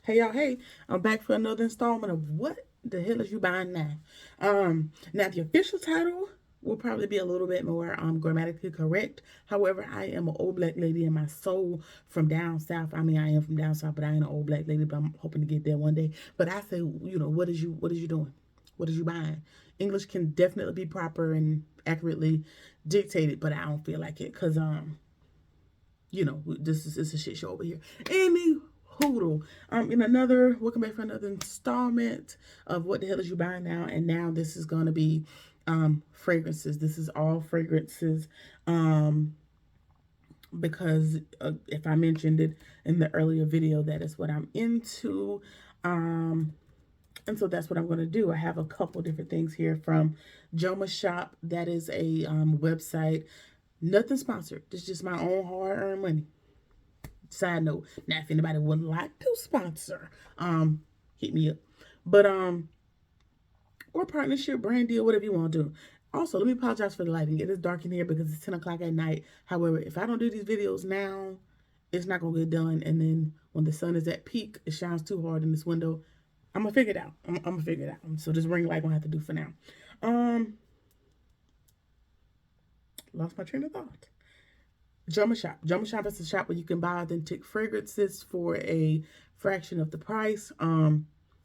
Hey y'all, hey, I'm back for another installment of What the Hell Is You Buying Now? Now the official title will probably be a little bit more grammatically correct. However, I am an old black lady in my soul from down south. I mean, I am from down south, but I ain't an old black lady, but I'm hoping to get there one day. But I say, what is you doing? What is you buying? English can definitely be proper and accurately dictated, but I don't feel like it because this is it's a shit show over here. Any hoodle. In another welcome back for another installment of What the Hell Is You Buying Now? And now this is gonna be fragrances. This is all fragrances. Because if I mentioned it in the earlier video, that is what I'm into. And so that's what I'm going to do. I have a couple different things here from Joma Shop. That is a website. Nothing sponsored. It's just my own hard-earned money. Side note. Now, if anybody would like to sponsor, hit me up. But or partnership, brand deal, whatever you want to do. Also, let me apologize for the lighting. It is dark in here because it's 10 o'clock at night. However, if I don't do these videos now, it's not going to get done. And then when the sun is at peak, it shines too hard in this window. I'm going to figure it out. I'm going to figure it out. So this ring light going to have to do for now. Lost my train of thought. Joma Shop. Joma Shop is a shop where you can buy authentic fragrances for a fraction of the price.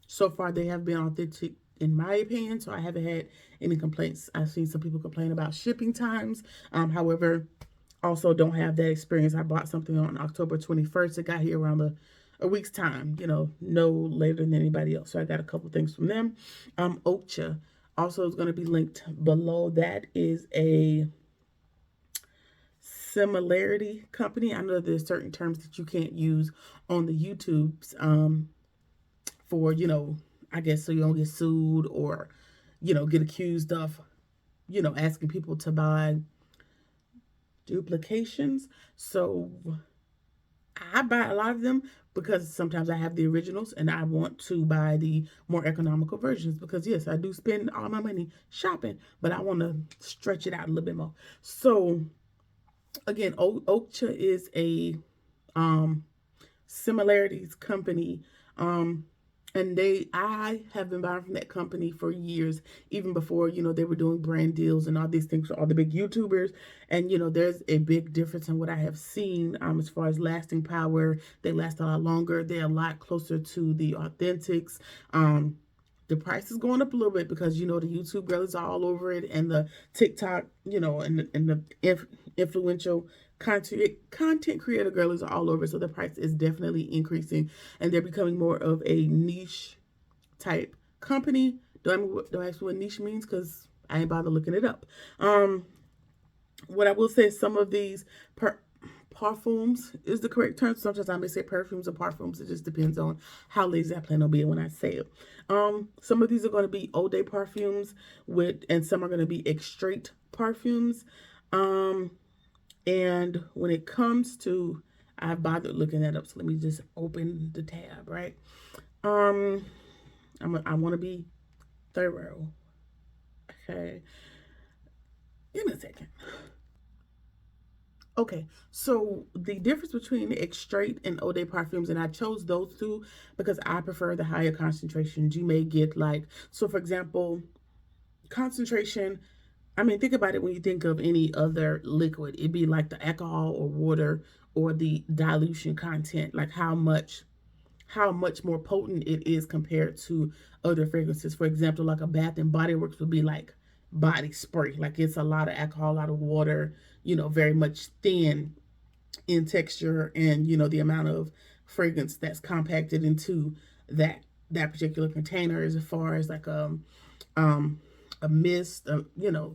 So far they have been authentic in my opinion, so I haven't had any complaints. I've seen some people complain about shipping times. However, also don't have that experience. I bought something on October 21st. It got here around a week's time, no later than anybody else. So I got a couple things from them. Ocha also is going to be linked below. That is a similarity company. I know there's certain terms that you can't use on the YouTubes for, I guess so you don't get sued or, get accused of, asking people to buy duplications. So I buy a lot of them because sometimes I have the originals and I want to buy the more economical versions because yes, I do spend all my money shopping, but I want to stretch it out a little bit more. So again, Ocha is a similarities company. And I have been buying from that company for years, even before, they were doing brand deals and all these things for all the big YouTubers. And, there's a big difference in what I have seen as far as lasting power. They last a lot longer. They're a lot closer to the authentics. The price is going up a little bit because, the YouTube girls are all over it and the TikTok, and the influential content creator girls are all over. So the price is definitely increasing and they're becoming more of a niche type company. Don't ask me what niche means because I ain't bother looking it up. What I will say is some of these parfums is the correct term. Sometimes I may say perfumes or parfums. It just depends on how lazy I plan on being when I say it. Some of these are going to be Eau de perfumes and some are going to be extrait perfumes. And when it comes to, I bothered looking that up, so let me just open the tab, right? I want to be thorough. Okay. Give me a second. Okay, so the difference between extrait and Eau de perfumes, and I chose those two because I prefer the higher concentrations. You may get so for example, concentration, I mean, think about it when you think of any other liquid. It'd be like the alcohol or water or the dilution content, like how much more potent it is compared to other fragrances. For example, like a Bath and Body Works would be like body spray. Like it's a lot of alcohol, a lot of water, very much thin in texture and, the amount of fragrance that's compacted into that particular container as far as like a mist,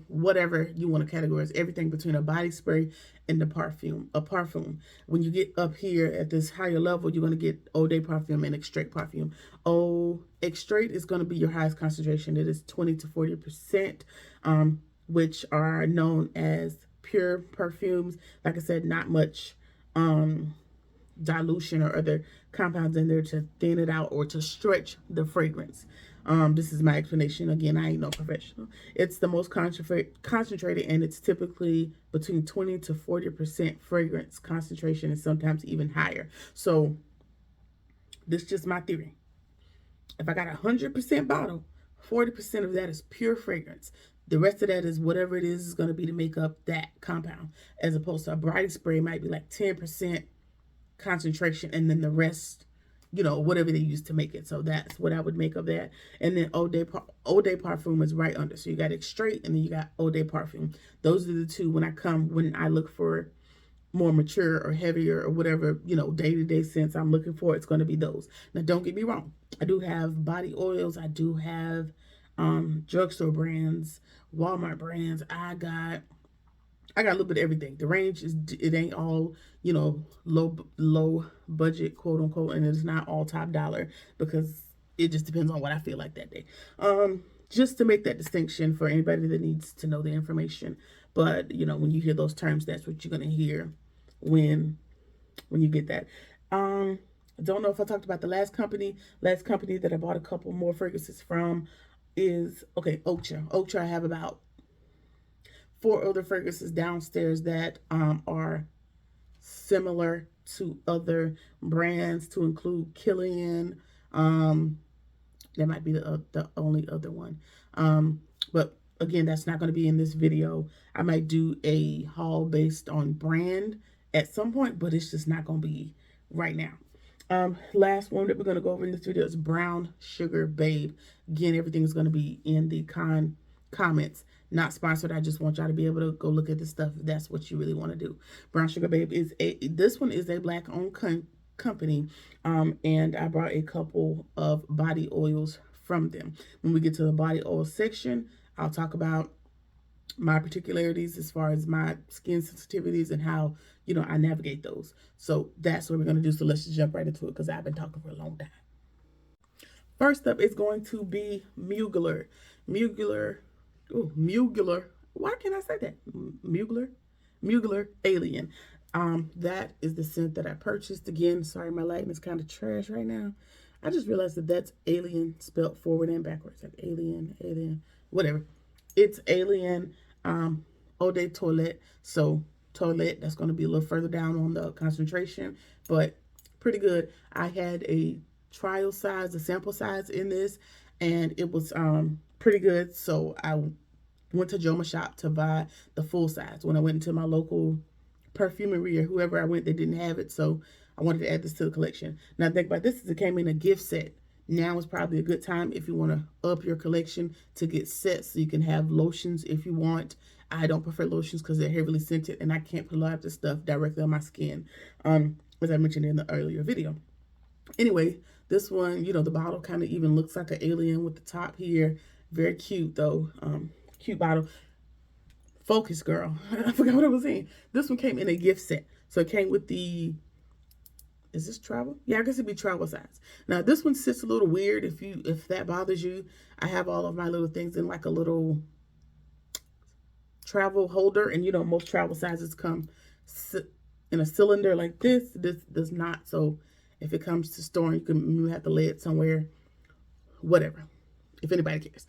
whatever you want to categorize, everything between a body spray and the perfume, a parfum. When you get up here at this higher level, you're going to get Eau de perfume and extrait perfume. Extrait is going to be your highest concentration. It is 20 to 40%, which are known as pure perfumes. Like I said, not much dilution or other compounds in there to thin it out or to stretch the fragrance. This is my explanation. Again, I ain't no professional. It's the most concentrated, and it's typically between 20 to 40% fragrance concentration, and sometimes even higher. So This is just my theory. If I got 100% bottle, 40% of that is pure fragrance. The rest of that is whatever it is going to be to make up that compound, as opposed to a body spray might be like 10% concentration, and then the rest, whatever they use to make it. So that's what I would make of that. And then Eau de Parfum is right under. So you got Extrait, and then you got Eau de Parfum. Those are the two when I look for more mature or heavier or whatever, day-to-day sense I'm looking for, it's going to be those. Now, don't get me wrong. I do have body oils. I do have drugstore brands, Walmart brands. I got a little bit of everything. The range it ain't all, low budget, quote unquote, and it's not all top dollar, because it just depends on what I feel like that day. Just to make that distinction for anybody that needs to know the information. But, when you hear those terms, that's what you're gonna hear when you get that. I don't know if I talked about the last company. Last company that I bought a couple more fragrances from is Ocha. Ocha, I have about 4 other fragrances downstairs that are similar to other brands, to include Killian. That might be the only other one. But again, that's not going to be in this video. I might do a haul based on brand at some point, but it's just not going to be right now. Last one that we're going to go over in this video is Brown Sugar Babe. Again, everything is going to be in the comments. Not sponsored. I just want y'all to be able to go look at this stuff if that's what you really want to do. Brown Sugar Babe this one is a black owned company, and I brought a couple of body oils from them. When we get to the body oil section, I'll talk about my particularities as far as my skin sensitivities and how I navigate those. So that's what we're going to do. So let's just jump right into it, because I've been talking for a long time. First up is going to be Mugler. Mugler. Why can't I say that? Mugler Alien. That is the scent that I purchased. Again, sorry, my lighting is kind of trash right now. I just realized that that's alien spelled forward and backwards. Like alien, whatever. It's Alien Eau de Toilette. So toilette, that's going to be a little further down on the concentration, but pretty good. I had a trial size, a sample size in this, and it was pretty good. So I went to Joma Shop to buy the full size. When I went into my local perfumery or whoever I went, they didn't have it, so I wanted to add this to the collection. Now think about this, it came in a gift set. Now is probably a good time if you want to up your collection to get sets, so you can have lotions if you want. I don't prefer lotions because they're heavily scented, and I can't put a lot of this stuff directly on my skin, as I mentioned in the earlier video. Anyway, this one, the bottle kind of even looks like an alien with the top here. Very cute though. Cute bottle. Focus, girl. I forgot what I was saying. This one came in a gift set. So it came with the, is this travel? Yeah, I guess it'd be travel size. Now this one sits a little weird if that bothers you. I have all of my little things in like a little travel holder, and most travel sizes come in a cylinder like this. This does not. So if it comes to storing, you have to lay it somewhere, whatever, if anybody cares.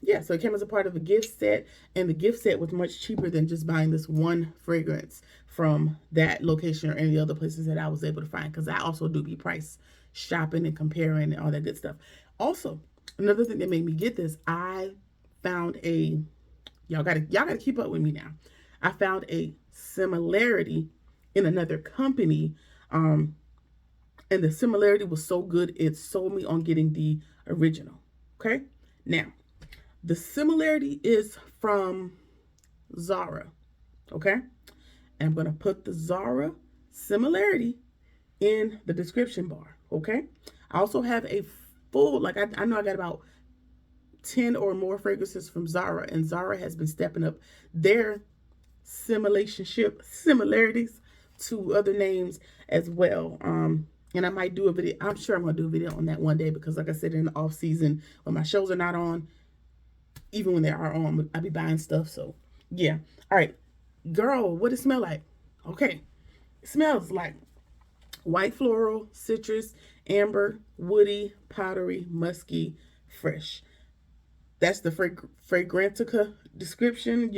Yeah, so it came as a part of a gift set, and the gift set was much cheaper than just buying this one fragrance from that location or any other places that I was able to find, because I also do be price shopping and comparing and all that good stuff. Also, another thing that made me get this, I found y'all gotta keep up with me now. I found a similarity in another company, and the similarity was so good it sold me on getting the original. Okay, now the similarity is from Zara. Okay, and I'm gonna put the Zara similarity in the description bar. Okay, I also have a full, I know I got about 10 or more fragrances from Zara, and Zara has been stepping up their similarities to other names as well. And I might do a video. I'm sure I'm going to do a video on that one day, because like I said, in the off season when my shows are not on, even when they are on, I'll be buying stuff. So yeah. All right, girl, what it smell like? Okay, it smells like white floral, citrus, amber, woody, powdery, musky, fresh. That's the Fragrantica description.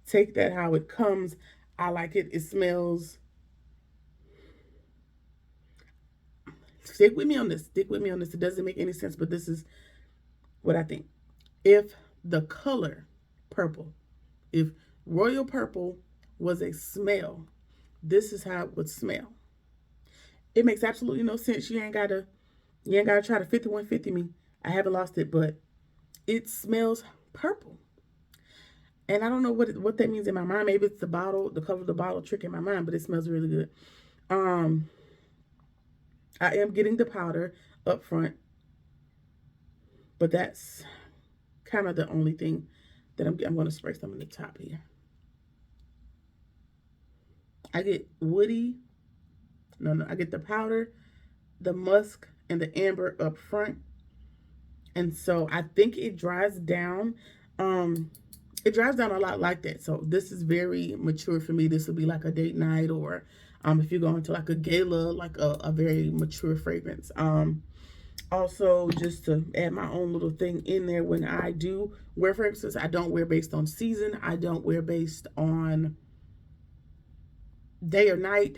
Take that how it comes. I like it. It smells Stick with me on this. Stick with me on this. It doesn't make any sense, but this is what I think. If the color purple, if royal purple was a smell, this is how it would smell. It makes absolutely no sense. You ain't gotta try to 5150 me. I haven't lost it, but it smells purple. And I don't know what that means in my mind. Maybe it's the bottle, the cover of the bottle trick in my mind, but it smells really good. Um, I am getting the powder up front, but that's kind of the only thing that I'm going to spray some in the top here. I get woody. No, I get the powder, the musk, and the amber up front. And so I think it dries down. It dries down a lot like that. So this is very mature for me. This would be like a date night, or if you're going to like a gala, like a very mature fragrance. Also, just to add my own little thing in there, when I do wear fragrances, I don't wear based on season. I don't wear based on day or night.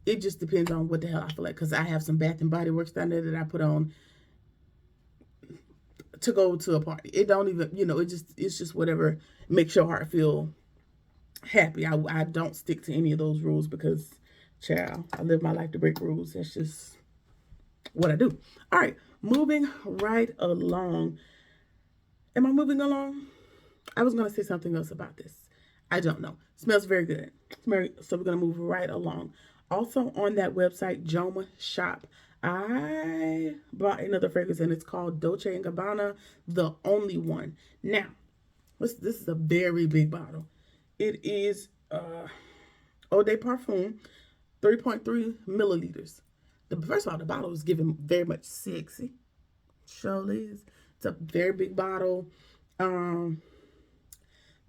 It just depends on what the hell I feel like, because I have some Bath and Body Works down there that I put on to go to a party. It don't even, it's just whatever makes your heart feel happy. I don't stick to any of those rules because, child, I live my life to break rules. That's just what I do. All right, moving right along. Am I moving along? I was going to say something else about this. I don't know. Smells very good. So we're going to move right along. Also on that website, Joma Shop, I bought another fragrance, and it's called Dolce & Gabbana, The Only One. Now, this is a very big bottle. It is Eau de Parfum, 3.3 milliliters. First of all, the bottle is giving very much sexy. Surely is. It's a very big bottle.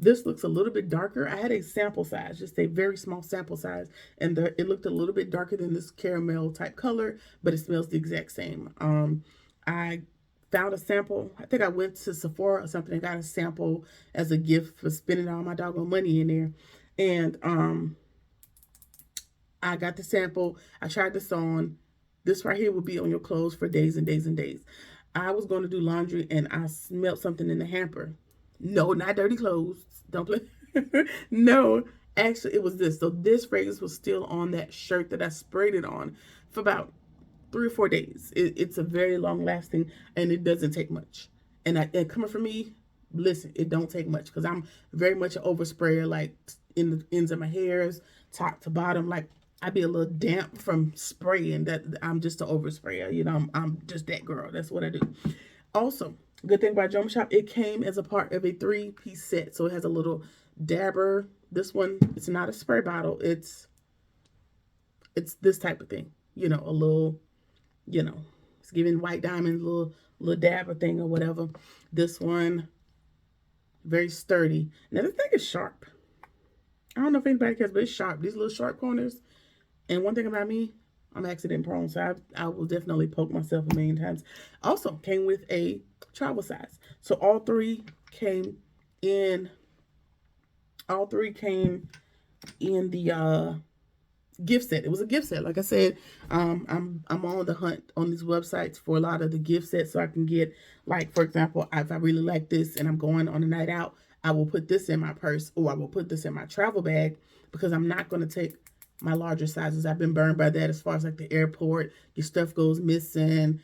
This looks a little bit darker. I had a sample size, just a very small sample size, and it looked a little bit darker than this caramel type color, but it smells the exact same. I found a sample. I think I went to Sephora or something and got a sample as a gift for spending all my doggone money in there. And I got the sample. I tried this on. This right here will be on your clothes for days and days and days. I was going to do laundry, and I smelled something in the hamper. No, not dirty clothes. Don't play. No, actually, it was this. So this fragrance was still on that shirt that I sprayed it on for about 3 or 4 days. It's a very long lasting, and it doesn't take much. And coming from me, listen, it don't take much, because I'm very much an oversprayer, like in the ends of my hairs, top to bottom. Like, I'd be a little damp from spraying. That I'm just an oversprayer. I'm just that girl. That's what I do. Also, good thing about Joma Shop, it came as a part of a 3-piece set. So it has a little dabber. This one, it's not a spray bottle. It's this type of thing. A little, it's giving white diamond, little dabber thing or whatever. This one, very sturdy. Now this thing is sharp. I don't know if anybody cares, but it's sharp. These little sharp corners. And one thing about me, I'm accident prone, so I will definitely poke myself a million times. Also came with a travel size. So all three came in the gift set. It was a gift set. Like I said, I'm on the hunt on these websites for a lot of the gift sets, so I can get, like, for example, if I really like this and I'm going on a night out, I will put this in my purse, or I will put this in my travel bag, because I'm not going to take my larger sizes. I've been burned by that as far as like the airport. Your stuff goes missing,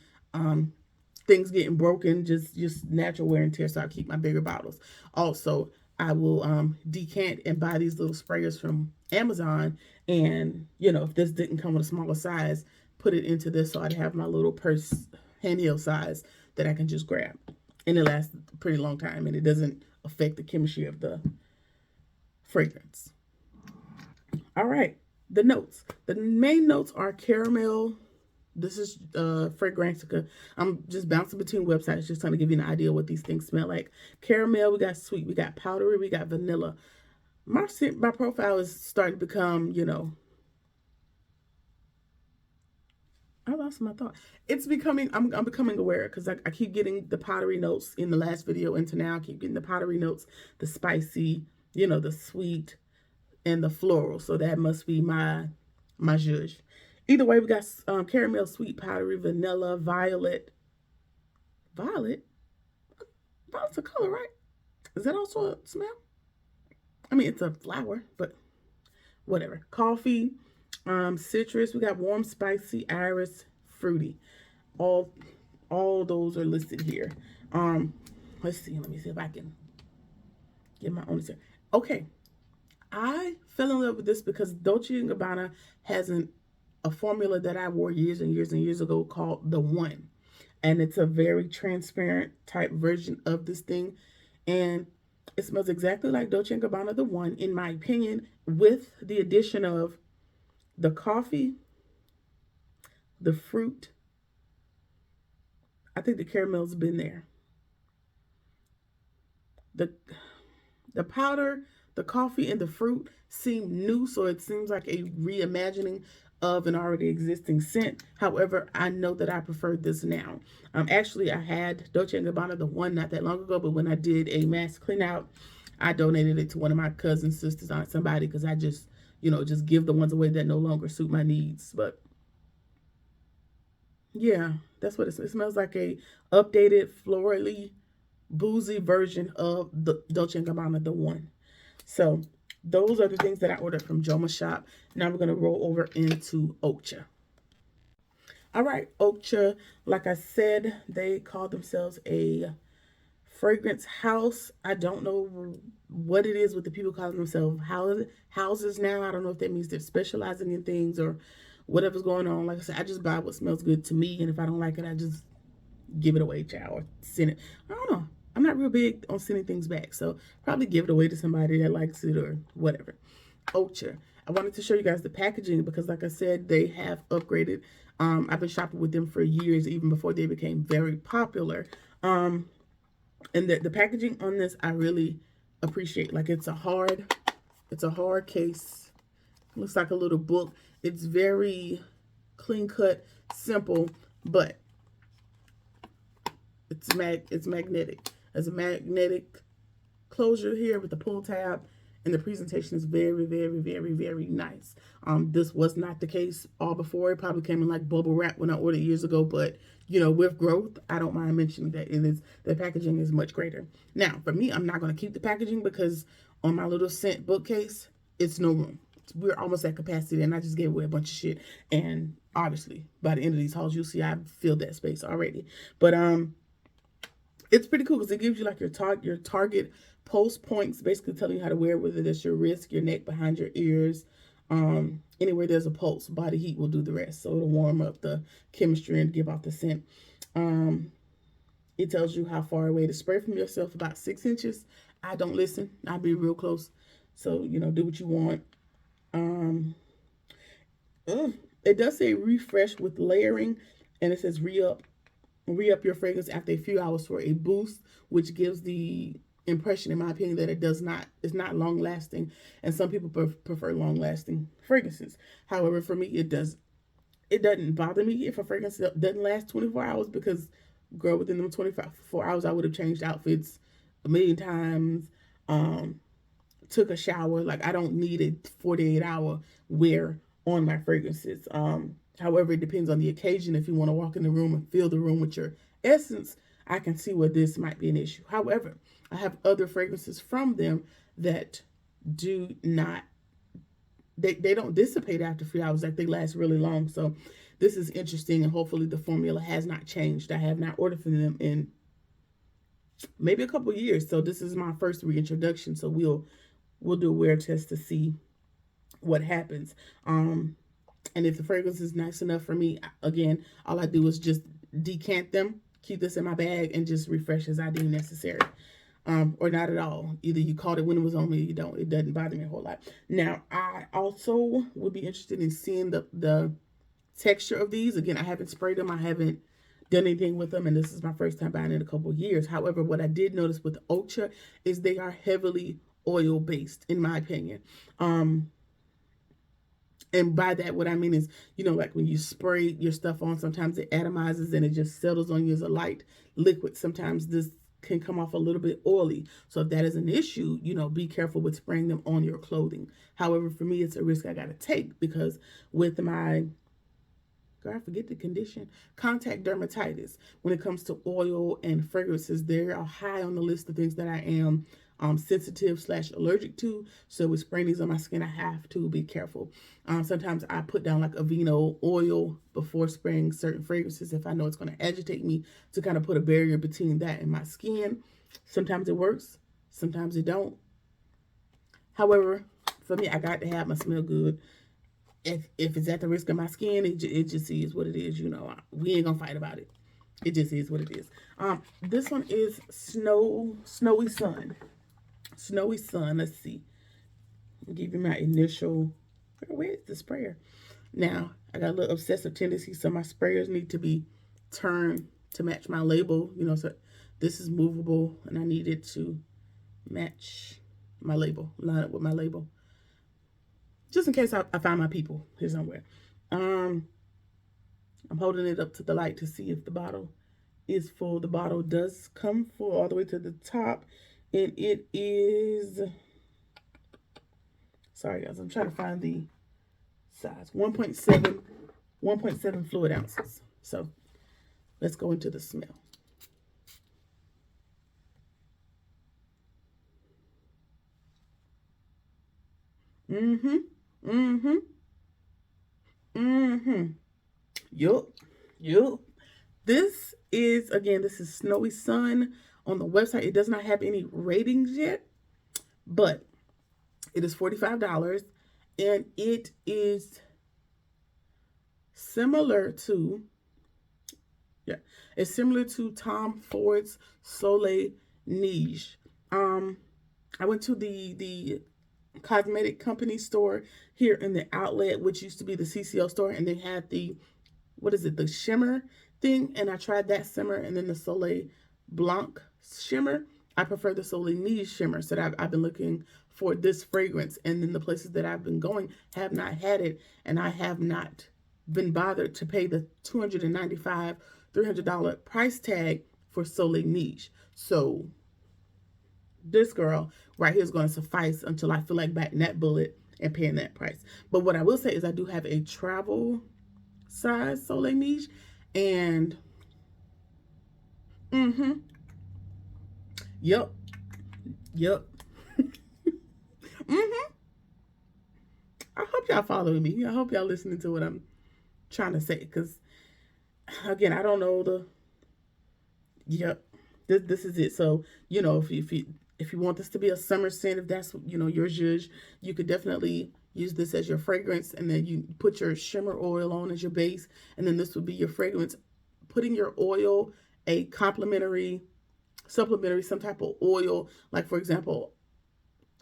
things getting broken, just natural wear and tear. So I keep my bigger bottles. Also, I will decant and buy these little sprayers from Amazon. And, if this didn't come with a smaller size, put it into this, so I'd have my little purse handheld size that I can just grab. And it lasts a pretty long time, and it doesn't affect the chemistry of the fragrance. All right. The notes. The main notes are caramel. This is Fragrantica. I'm just bouncing between websites, just trying to give you an idea what these things smell like. Caramel, we got sweet, we got powdery, we got vanilla. My profile is starting to become, I lost my thought. It's becoming, I'm becoming aware, because I keep getting the powdery notes in the last video into now. I keep getting the powdery notes, the spicy, the sweet, and the floral. So that must be my zhuzh. Either way, we got caramel, sweet, powdery, vanilla, violet. Violet? Violet's a color, right? Is that also a smell? I mean, it's a flower, but whatever. Coffee, citrus. We got warm, spicy, iris, fruity. All all those are listed here. Um, let's see. Let me see if I can get my own. Okay, I fell in love with this because Dolce and Gabbana has a formula that I wore years and years and years ago called the One, and it's a very transparent type version of this thing, and it smells exactly like Dolce and Gabbana the One, in my opinion, with the addition of the coffee, the fruit. I think the caramel's been there. The the powder, the coffee, and the fruit seem new, so it seems like a reimagining of an already existing scent. However, I know that I prefer this now. Actually, I had Dolce& and Gabbana the One not that long ago, but when I did a mass clean out, I donated it to one of my cousins, sisters, aunt, somebody, because I just, just give the ones away that no longer suit my needs. But yeah, that's what it smells like, a updated, florally boozy version of the Dolce& and Gabbana the One. So those are the things that I ordered from Joma Shop. Now we're going to roll over into Okja. All right, Okja, like I said, they call themselves a fragrance house. I don't know what it is with the people calling themselves houses now. I don't know if that means they're specializing in things or whatever's going on. Like I said, I just buy what smells good to me, and if I don't like it, I just give it away, child, or send it. I don't know. I'm not real big on sending things back, so probably give it away to somebody that likes it or whatever. Okja. I wanted to show you guys the packaging because, like I said, they have upgraded. I've been shopping with them for years, even before they became very popular. And the packaging on this, I really appreciate. Like, it's a hard case. It looks like a little book. It's very clean cut, simple, but it's magnetic. There's a magnetic closure here with the pull tab, and the presentation is very, very, very, very nice. This was not the case all before. It probably came in like bubble wrap when I ordered years ago, but with growth, I don't mind mentioning that the packaging is much greater. Now, for me, I'm not going to keep the packaging because on my little scent bookcase, it's no room. We're almost at capacity, and I just gave away a bunch of shit. And obviously, by the end of these hauls, you'll see I've filled that space already. But it's pretty cool because it gives you like your target pulse points, basically telling you how to wear, whether that's your wrist, your neck, behind your ears, anywhere there's a pulse. Body heat will do the rest, so it'll warm up the chemistry and give off the scent. It tells you how far away to spray from yourself, about 6 inches. I don't listen. I'll be real close, so do what you want. It does say refresh with layering, and it says re-up your fragrance after a few hours for a boost, which gives the impression, in my opinion, that it's not long lasting, and some people prefer long lasting fragrances. However, for me, it doesn't bother me if a fragrance doesn't last 24 hours because, girl, within them 24 hours, I would have changed outfits a million times, took a shower. Like, I don't need a 48-hour wear on my fragrances. However, it depends on the occasion. If you want to walk in the room and fill the room with your essence, I can see where this might be an issue. However, I have other fragrances from them that do not, they don't dissipate after 3 hours. Like, they last really long. So this is interesting, and hopefully the formula has not changed. I have not ordered from them in maybe a couple years. So this is my first reintroduction. So we'll do a wear test to see what happens. And if the fragrance is nice enough for me, again, all I do is just decant them, keep this in my bag, and just refresh as I deem necessary. Or not at all. Either you caught it when it was on me, or you don't. It doesn't bother me a whole lot. Now, I also would be interested in seeing the texture of these. Again, I haven't sprayed them. I haven't done anything with them, and this is my first time buying it in a couple of years. However, what I did notice with Okja is they are heavily oil-based, in my opinion. And by that, what I mean is, like when you spray your stuff on, sometimes it atomizes and it just settles on you as a light liquid. Sometimes this can come off a little bit oily. So if that is an issue, be careful with spraying them on your clothing. However, for me, it's a risk I got to take because with my girl, I forget the condition, contact dermatitis. When it comes to oil and fragrances, they are high on the list of things that I am sensitive slash allergic to. So with spraying these on my skin, I have to be careful. Sometimes I put down like Aveeno oil before spraying certain fragrances if I know it's going to agitate me, to kind of put a barrier between that and my skin. Sometimes it works, sometimes it don't. However, for me, I got to have my smell good. If it's at the risk of my skin, it just is what it is. You know, we ain't gonna fight about it. It just is what it is. This one is Snowy Sun. Snowy Sun. Let's see. I'll give you my initial. Where is the sprayer? Now I got a little obsessive tendency, so my sprayers need to be turned to match my label. You know, so this is movable, and I need it to match my label, line up with my label. Just in case I find my people here somewhere. I'm holding it up to the light to see if the bottle is full. The bottle does come full all the way to the top. And it is, sorry guys, I'm trying to find the size. 1.7 fluid ounces. So let's go into the smell. Yup. This is, again, this is Snowy Sun on the website. It does not have any ratings yet, but it is $45, and it is similar to, it's similar to Tom Ford's Soleil Neige. I went to the cosmetic company store here in the outlet, which used to be the CCO store, and they had the, what is it, the shimmer thing, and I tried that shimmer, and then the Soleil Blanc shimmer. I prefer the Soleil Neige shimmer, so that I've been looking for this fragrance, and then the places that I've been going have not had it, and I have not been bothered to pay the $295, $300 price tag for Soleil Neige. So this girl right here is going to suffice until I feel like biting that bullet and paying that price. But what I will say is I do have a travel size Soleil Neige, and yep. I hope y'all following me. I hope y'all listening to what I'm trying to say, because again, I don't know the, this is it. So, you know, if you want this to be a summer scent, if that's, you know, your zhuzh, you could definitely use this as your fragrance, and then you put your shimmer oil on as your base, and then this would be your fragrance. Putting your oil, a supplementary, some type of oil, like for example,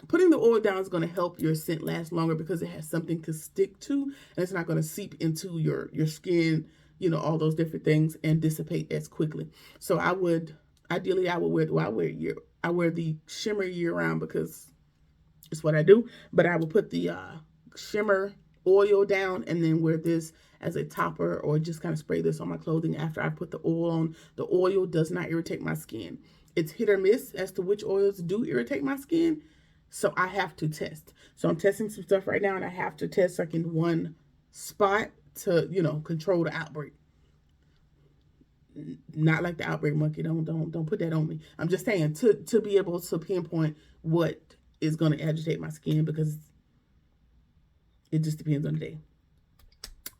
putting the oil down is going to help your scent last longer because it has something to stick to, and it's not going to seep into your skin, you know, all those different things, and dissipate as quickly. So I would, ideally, I wear the shimmer year round because it's what I do, but I will put the shimmer oil down and then wear this as a topper, or just kind of spray this on my clothing after I put the oil on. The oil does not irritate my skin. It's hit or miss as to which oils do irritate my skin, so I have to test. So I'm testing some stuff right now, and I have to test like in one spot to, you know, control the outbreak. Not like the outbreak monkey. Don't put that on me. I'm just saying to be able to pinpoint what is going to agitate my skin, because it just depends on the day.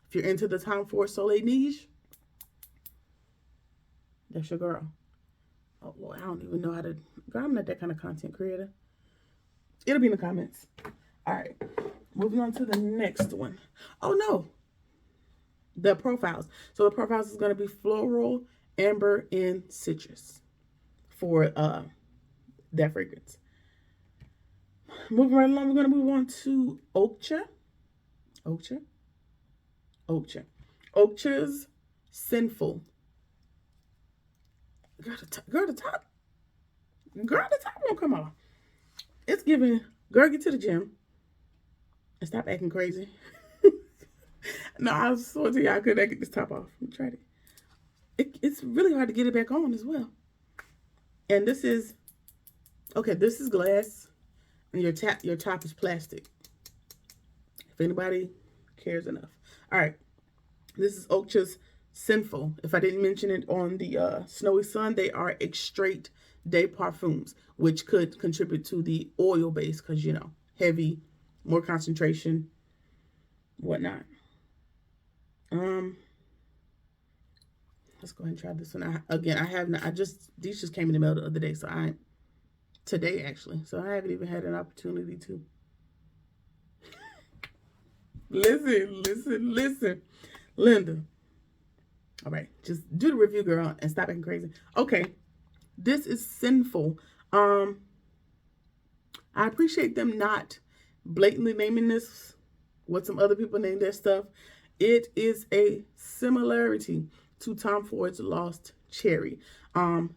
If you're into the Tom Ford Soleil Neige, that's your girl. Oh Lord, I don't even know how to. Girl, I'm not that kind of content creator. It'll be in the comments. All right, moving on to the next one. Oh no, the profiles. So the profiles is going to be floral, amber, and citrus for that fragrance. Moving right along, we're going to move on to Ocha's Sinful. Girl, the top won't come off. It's giving, girl, get to the gym and stop acting crazy. No, I swear to you, I couldn't get this top off. I tried it. It's really hard to get it back on as well. And this is, okay, this is glass, and your top is plastic. If anybody cares enough. All right. This is Ocha's Sinful. If I didn't mention it on the Snowy Sun, they are extrait de parfums, which could contribute to the oil base because, you know, heavy, more concentration, whatnot. Um, let's go ahead and try this one. I have not, these just came in the mail the other day, today actually, so I haven't even had an opportunity to. Listen, Linda. All right, just do the review, girl, and stop acting crazy. Okay, this is Sinful. I appreciate them not blatantly naming this what some other people name their stuff. It is a similarity to Tom Ford's Lost Cherry.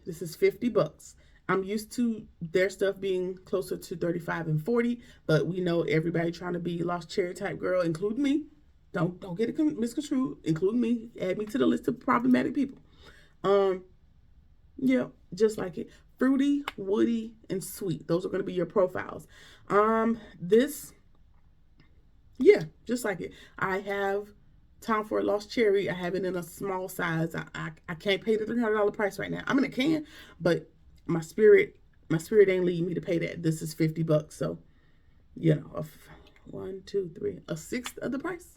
This is $50. I'm used to their stuff being closer to 35 and 40, but we know everybody trying to be Lost Cherry type girl, including me. Don't get it misconstrued, including me. Add me to the list of problematic people. Yeah, just like it. Fruity, woody, and sweet. Those are going to be your profiles. This, yeah, just like it. I have Tom Ford Lost Cherry. I have it in a small size. I can't pay the $300 price right now. I mean, I can, but my spirit ain't leading me to pay that. This is $50. So, you know, a sixth of the price.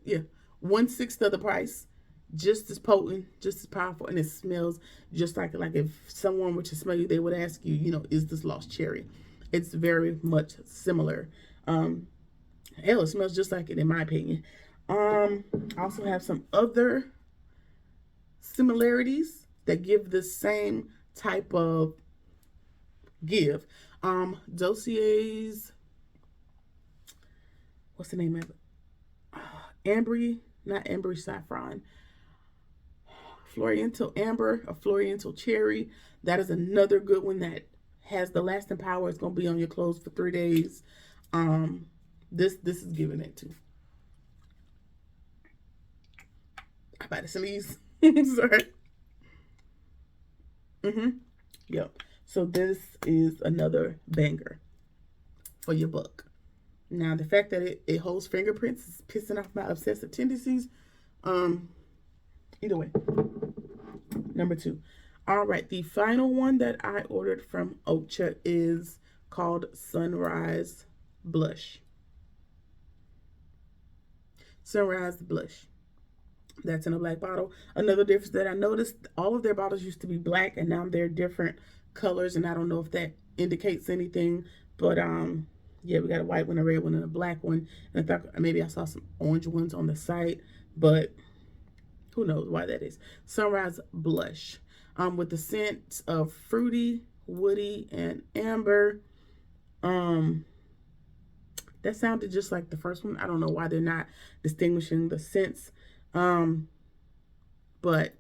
Yeah, 1/6 of the price. Just as potent, just as powerful, and it smells just like if someone were to smell you, they would ask you, you know, is this Lost Cherry? It's very much similar. Hell, it smells just like it in my opinion. I also have some other similarities that give the same type of give. Dossier's, what's the name of it? Not Ambry Saffron. Floriental Amber, a Floriental Cherry. That is another good one that has the lasting power. It's going to be on your clothes for 3 days. This is giving it too. I about to sneeze. Sorry. Yep. So this is another banger for your book. Now, the fact that it holds fingerprints is pissing off my obsessive tendencies. Either way. Number 2. All right. The final one that I ordered from Ocha is called Sunrise Blush. Sunrise Blush. That's in a black bottle. Another difference that I noticed, all of their bottles used to be black and now they're different colors, and I don't know if that indicates anything, but yeah, we got a white one, a red one, and a black one. And I thought maybe I saw some orange ones on the site, but who knows why that is. Sunrise Blush, with the scent of fruity, woody, and amber. That sounded just like the first one. I don't know why they're not distinguishing the scents. But let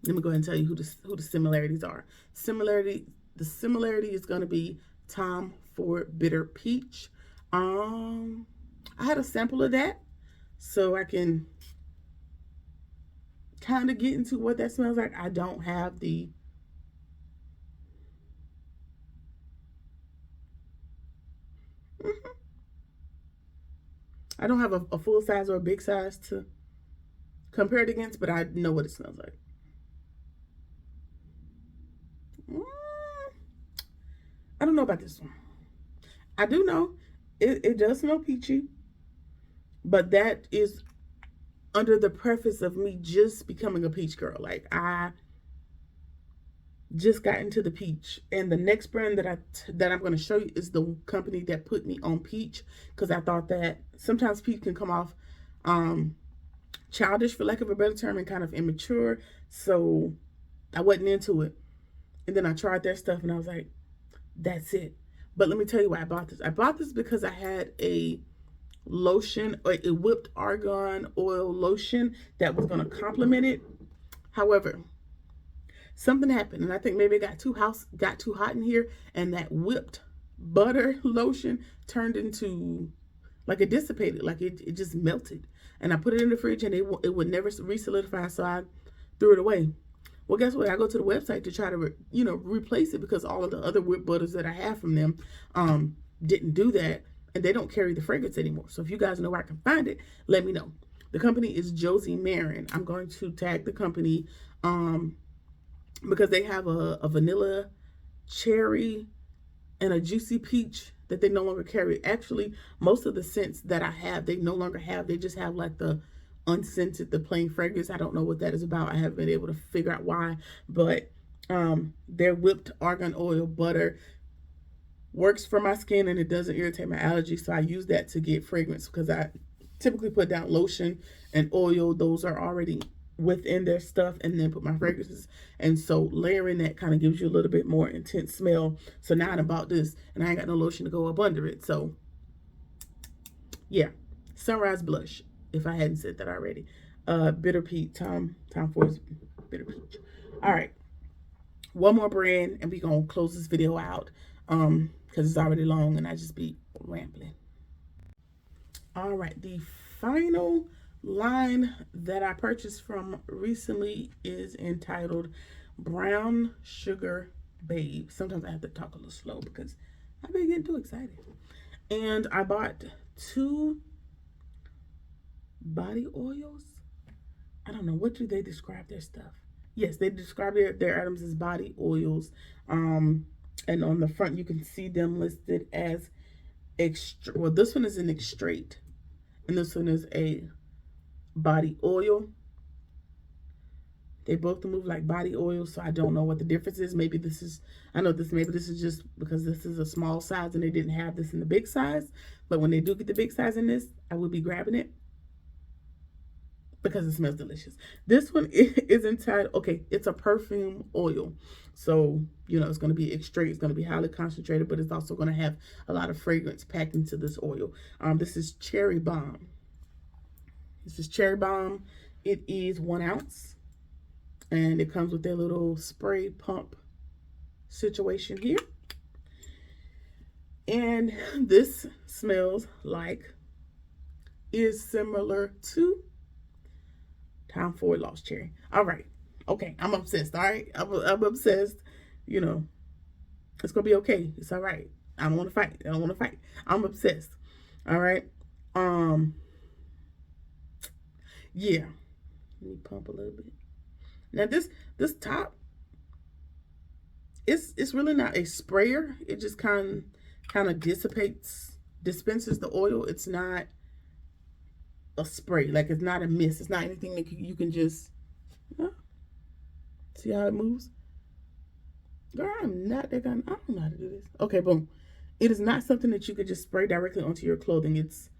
me go ahead and tell you who the similarities are. The similarity is going to be Tom Ford Bitter Peach. I had a sample of that, so I can kind of get into what that smells like. I don't have the I don't have a full size or a big size to compare it against, but I know what it smells like. I don't know about this one. I do know it does smell peachy, but that is under the preface of me just becoming a peach girl. Like, I just got into the peach, and the next brand that I'm going to show you is the company that put me on peach, because I thought that sometimes peach can come off childish, for lack of a better term, and kind of immature. So I wasn't into it, and then I tried their stuff and I was like, that's it. But let me tell you why I bought this. I bought this because I had a lotion, or a whipped argan oil lotion that was going to complement it. However, something happened, and I think maybe it got too hot in here, and that whipped butter lotion turned into, like, it dissipated, like it just melted. And I put it in the fridge, and it would never re-solidify, so I threw it away. Well, guess what? I go to the website to try to replace it, because all of the other whipped butters that I have from them didn't do that, and they don't carry the fragrance anymore. So if you guys know where I can find it, let me know. The company is Josie Marin. I'm going to tag the company because they have a vanilla cherry and a juicy peach that they no longer carry. Actually, most of the scents that I have, they no longer have. They just have like the unscented, the plain fragrance. I don't know what that is about. I haven't been able to figure out why, but their whipped argan oil butter works for my skin and it doesn't irritate my allergies. So I use that to get fragrance because I typically put down lotion and oil. Those are already within their stuff, and then put my fragrances. And so layering that kind of gives you a little bit more intense smell. So now I bought this and I ain't got no lotion to go up under it. So yeah, Sunrise Blush, if I hadn't said that already. Bitter Peach, Tom Ford's Bitter Peach. All right, one more brand and we gonna close this video out because it's already long and I just be rambling. All right, the final line that I purchased from recently is entitled Brown Sugar Babe. Sometimes I have to talk a little slow because I've been getting too excited. And I bought 2 body oils. I don't know, what do they describe their stuff? Yes, they describe their items as body oils. And on the front you can see them listed as extra. Well, this one is an extrait and this one is a body oil. They both move like body oil, so I don't know what the difference is. Maybe this is, maybe this is just because this is a small size and they didn't have this in the big size. But when they do get the big size in this, I will be grabbing it because it smells delicious. This one is entitled, okay, it's a perfume oil. So, you know, it's going to be extrait, it's going to be highly concentrated, but it's also going to have a lot of fragrance packed into this oil. This is Cherry Bomb. This is Cherry Bomb. It is 1 ounce. And it comes with their little spray pump situation here. And this smells like, is similar to Tom Ford Lost Cherry. All right. Okay. I'm obsessed. All right. I'm obsessed. You know, it's going to be okay. It's all right. I don't want to fight. I don't want to fight. I'm obsessed. All right. Yeah, let me pump a little bit. Now this top, it's really not a sprayer. It just kind of dispenses the oil. It's not a spray. Like, it's not a mist. It's not anything that you can just see how it moves. Girl, I'm not that kind. I don't know how to do this. Okay, boom. It is not something that you could just spray directly onto your clothing. It's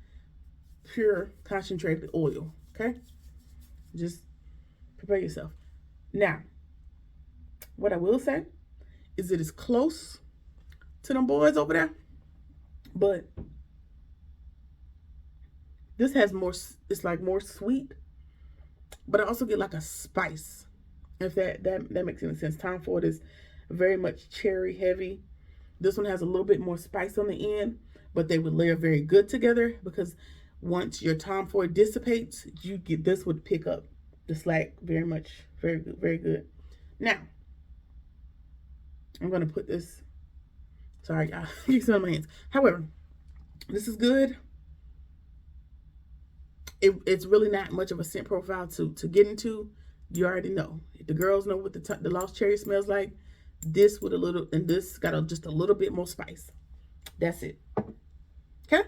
pure concentrated oil. Okay, just prepare yourself. Now, what I will say is it is close to them boys over there, but this has more, it's like more sweet, but I also get like a spice, if that makes any sense. Tom Ford is very much cherry heavy. This one has a little bit more spice on the end, but they would layer very good together because once your Tom Ford dissipates, this would pick up the slack very much, very good, very good. Now, I'm gonna put this, sorry y'all, you can smell my hands. However, this is good. It's really not much of a scent profile to get into. You already know. The girls know what the Lost Cherry smells like. This with a little, and this got just a little bit more spice. That's it. Okay,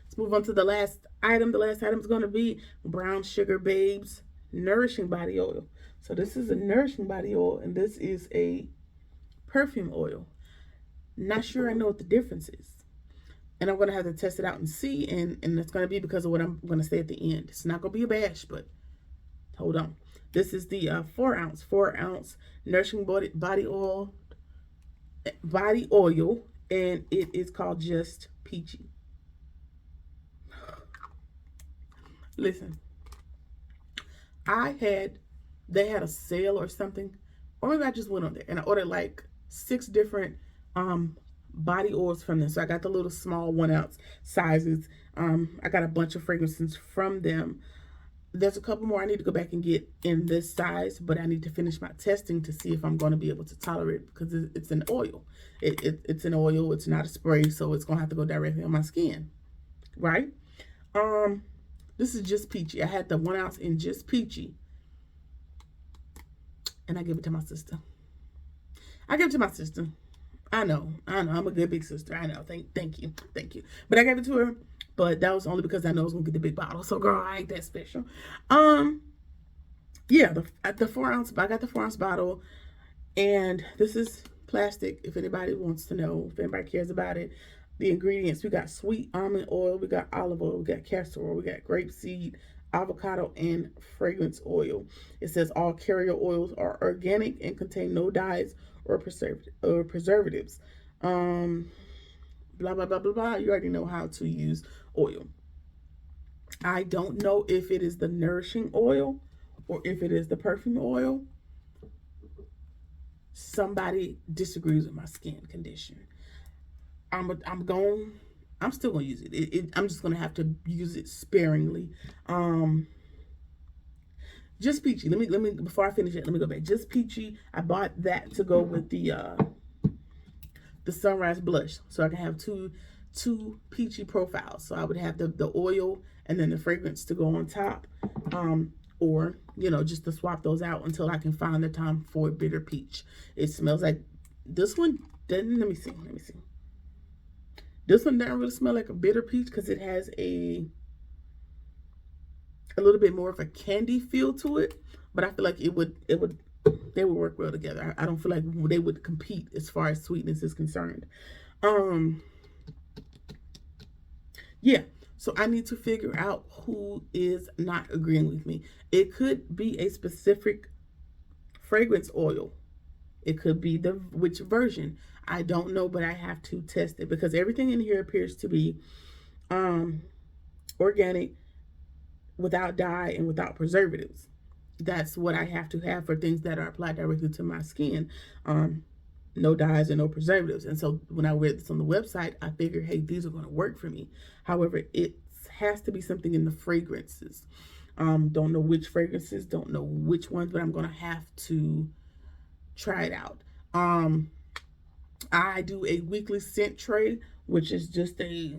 let's move on to the last item. The last item is going to be Brown Sugar Babe's Nourishing Body Oil. So this is a nourishing body oil, and this is a perfume oil. Not sure I know what the difference is. And I'm going to have to test it out and see. And it's going to be because of what I'm going to say at the end. It's not going to be a bash, but hold on. This is the 4 ounce nourishing body oil. And it is called Just Peachy. Listen, they had a sale or something. Or maybe I just went on there and I ordered like 6 different body oils from them. So I got the little small 1 ounce sizes. I got a bunch of fragrances from them. There's a couple more I need to go back and get in this size, but I need to finish my testing to see if I'm going to be able to tolerate it because it's an oil. It's an oil. It's not a spray, so it's going to have to go directly on my skin, right? This is just peachy. I had the 1 ounce in just peachy, and I gave it to my sister. I gave it to my sister. I know. I'm a good big sister. I know. Thank you. But I gave it to her. But that was only because I know I was gonna get the big bottle. So girl, I ain't that special. Yeah, the 4 ounce. I got the 4 ounce bottle, and this is plastic. If anybody wants to know, if anybody cares about it, the ingredients: we got sweet almond oil, we got olive oil, we got castor oil, we got grapeseed, avocado, and fragrance oil. It says all carrier oils are organic and contain no dyes or preservatives. Blah blah blah blah blah. You already know how to use oil. I don't know if it is the nourishing oil or if it is the perfume oil. Somebody disagrees with my skin condition. I'm still gonna use it. I'm just gonna have to use it sparingly. Just peachy. Let me before I finish it, let me go back. Just peachy. I bought that to go with the sunrise blush, so I can have two peachy profiles. So I would have the oil and then the fragrance to go on top, or just to swap those out until I can find the time for bitter peach. It smells like this one doesn't. Let me see. This one doesn't really smell like a bitter peach because it has a little bit more of a candy feel to it. But I feel like they would work well together. I don't feel like they would compete as far as sweetness is concerned. Yeah. So I need to figure out who is not agreeing with me. It could be a specific fragrance oil. It could be which version. I don't know, but I have to test it because everything in here appears to be organic, without dye, and without preservatives. That's what I have to have for things that are applied directly to my skin. No dyes and no preservatives. And so when I read this on the website, I figured, hey, these are going to work for me. However, it has to be something in the fragrances. Don't know which fragrances, don't know which ones, but I'm going to have to try it out. I do a weekly scent tray, which is just a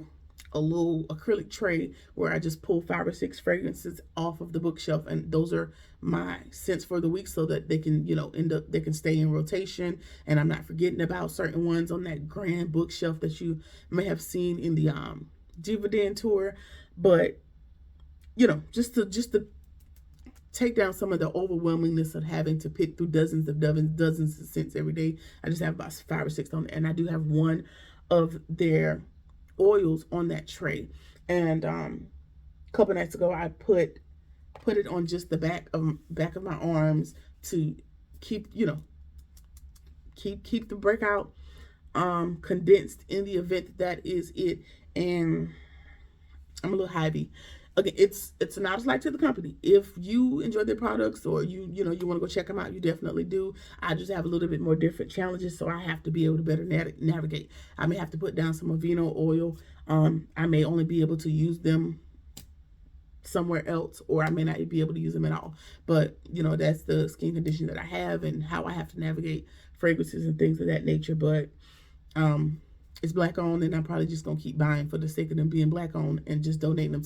little acrylic tray where I just pull 5 or 6 fragrances off of the bookshelf, and those are my scents for the week so that they can they can stay in rotation, and I'm not forgetting about certain ones on that grand bookshelf that you may have seen in the Diva Den tour. But just to take down some of the overwhelmingness of having to pick through dozens of scents every day. I just have about 5 or 6 on there, and I do have one of their oils on that tray. And a couple nights ago, I put it on just the back of my arms to keep keep the breakout condensed in the event that is it. And I'm a little heavy. Again, it's not a slight to the company. If you enjoy their products or you want to go check them out, you definitely do. I just have a little bit more different challenges, so I have to be able to better navigate. I may have to put down some Aveeno oil. I may only be able to use them somewhere else, or I may not be able to use them at all. But that's the skin condition that I have and how I have to navigate fragrances and things of that nature. But it's Black owned, and I'm probably just gonna keep buying for the sake of them being Black owned and just donating them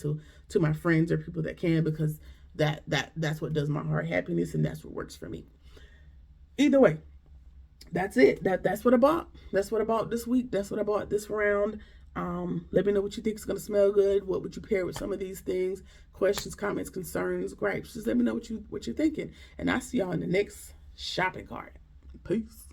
to my friends or people that can, because that's what does my heart happiness, and that's what works for me. Either way, that's it. That's what I bought. That's what I bought this week. That's what I bought this round. Let me know what you think is gonna smell good. What would you pair with some of these things? Questions, comments, concerns, gripes. Just let me know what you're thinking, and I'll see y'all in the next shopping cart. Peace.